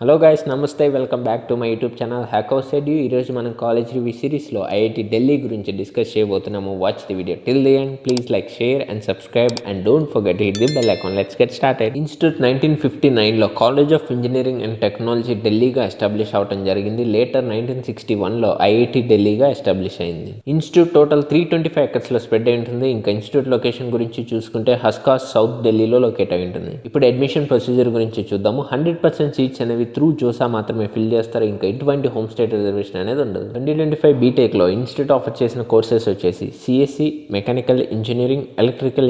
Hello guys, నమస్తే. Welcome back to my YouTube channel హ్యాకౌస్ ఎడ్యూ. ఈరోజు మనం కాలేజ్ రివ్యూ సిరీస్లో ఐఐటి ఢిల్లీ గురించి డిస్కస్ చేయబోతున్నాము. Watch the video till the end. Please like, share and subscribe and don't forget hit the bell icon. Let's get started. Institute 1959లో college of engineering and technology ఢిల్లీగా establish అవడం జరిగింది. Later 1961లో IIT ఢిల్లీగా establish అయింది. Institute total 325 ఎకర్స్లో spread అయి ఉంటుంది. ఇంకా ఇన్స్టిట్యూట్ లొకేషన్ గురించి చూసుకుంటే హస్కాస్ సౌత్ ఢిల్లీలో లొకేట్ అయి ఉంటుంది. ఇప్పుడు అడ్మిషన్ ప్రొసీజర్ గురించి చూద్దాము. 100% సీట్స్ అనేవి త్రూ జోసా మాత్రమే ఫిల్ చేస్తారు. ఇంకా ఎటువంటి హోమ్ స్టేట్ రిజర్వేషన్ అనేది ఉండదు. 2025 బీటెక్లో ఇన్స్టిట్యూట్ ఆఫర్ చేసిన కోర్సెస్ వచ్చేసి CSE, mechanical engineering, electrical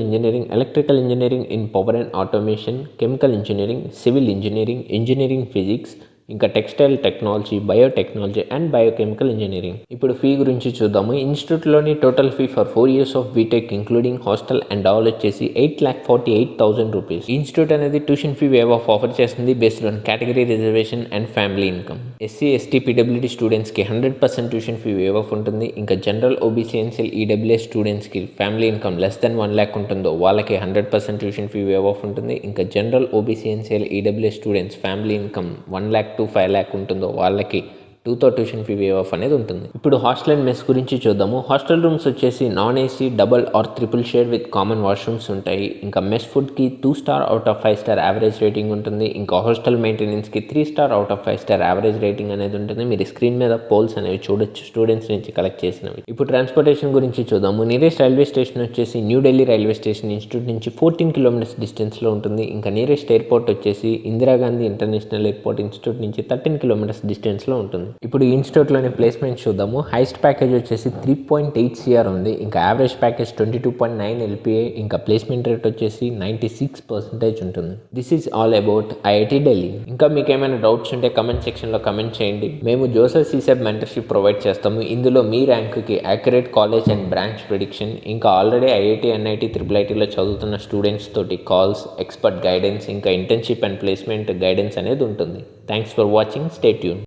engineering in power and automation, chemical engineering, civil engineering, engineering physics, ఇంకా textile technology, biotechnology and biochemical engineering. ఇప్పుడు ఫీ గురించి చూద్దాము. ఇన్స్టిట్యూట్లోని total fee for 4 years of B Tech including hostel and all వచ్చేసి 8,48,000 rupees. Institute అనేది tuition fee waive off offer చేస్తుంది based on category reservation and family income. SC, ST, PWD స్టూడెంట్స్కి 100% tuition fee waive of ఉంటుంది. ఇంకా general, OBC, NCL, EWS స్టూడెంట్స్కి family income less than 1 lakh ఉంటుందో వాళ్ళకి 100% tuition fee waive of ఉంటుంది. ఇంకా general, OBC, NCL, EWS students family income 1 lakh to 5 lakh ఉంటుందో వాళ్ళకి 2తో ట్యూషన్ ఫీ వేవ్ ఆఫ్ అనేది ఉంటుంది. ఇప్పుడు హాస్టల్ అండ్ మెస్ గురించి చూద్దాము. హాస్టల్ రూమ్స్ వచ్చేసి non AC, double or triple share with common washrooms ఉంటాయి. ఇంకా మెస్ ఫుడ్కి 2 star out of 5 star average rating ఉంటుంది. ఇంకా హాస్టల్ మెయింటెనెన్స్కి 3 star out of 5 star average rating అనేది ఉంటుంది. మీరు స్క్రీన్ మీద పోల్స్ అనేవి చూడొచ్చు, స్టూడెంట్స్ నుంచి కలెక్ట్ చేసినవి. ఇప్పుడు ట్రాన్స్పోర్టేషన్ గురించి చూద్దాము. నియరెస్ట్ రైల్వే స్టేషన్ వచ్చేసి new Delhi railway station institute నుంచి 14 kilometers డిస్టెన్స్లో ఉంటుంది. ఇంకా నియరెస్ట్ ఎయిర్పోర్ట్ వచ్చేసి ఇందిరాగాంధీ ఇంటర్నేషనల్ ఎయిర్పోర్ట్ ఇన్స్టిట్యూట్ నుంచి 13 kilometers డిస్టెన్స్లో ఉంటుంది. ఇప్పుడు ఇన్స్టిట్యూట్లోని ప్లేస్మెంట్ చూద్దాము. హైయెస్ట్ ప్యాకేజ్ వచ్చేసి 3.8 CR ఉంది. ఇంకా యావరేజ్ ప్యాకేజ్ 22.9 LPA. ఇంకా ప్లేస్మెంట్ రేట్ వచ్చేసి 96% ఉంటుంది. This is all about IIT Delhi. ఇంకా మీకు ఏమైనా డౌట్స్ ఉంటే కమెంట్ సెక్షన్లో కమెంట్ చేయండి. మేము జోసెఫ్ సీసెబ్ మెంటర్షిప్ ప్రొవైడ్ చేస్తాము. ఇందులో మీ ర్యాంక్కి accurate college and branch prediction, ఇంకా ఆల్రెడీ ఐఐటి, ఎన్ఐటి, IIITలో చదువుతున్న స్టూడెంట్స్ తోటి కాల్స్, ఎక్స్పర్ట్ గైడెన్స్, ఇంకా ఇంటర్న్షిప్ అండ్ ప్లేస్మెంట్ గైడెన్స్ అనేది ఉంటుంది. Thanks for watching. Stay tune.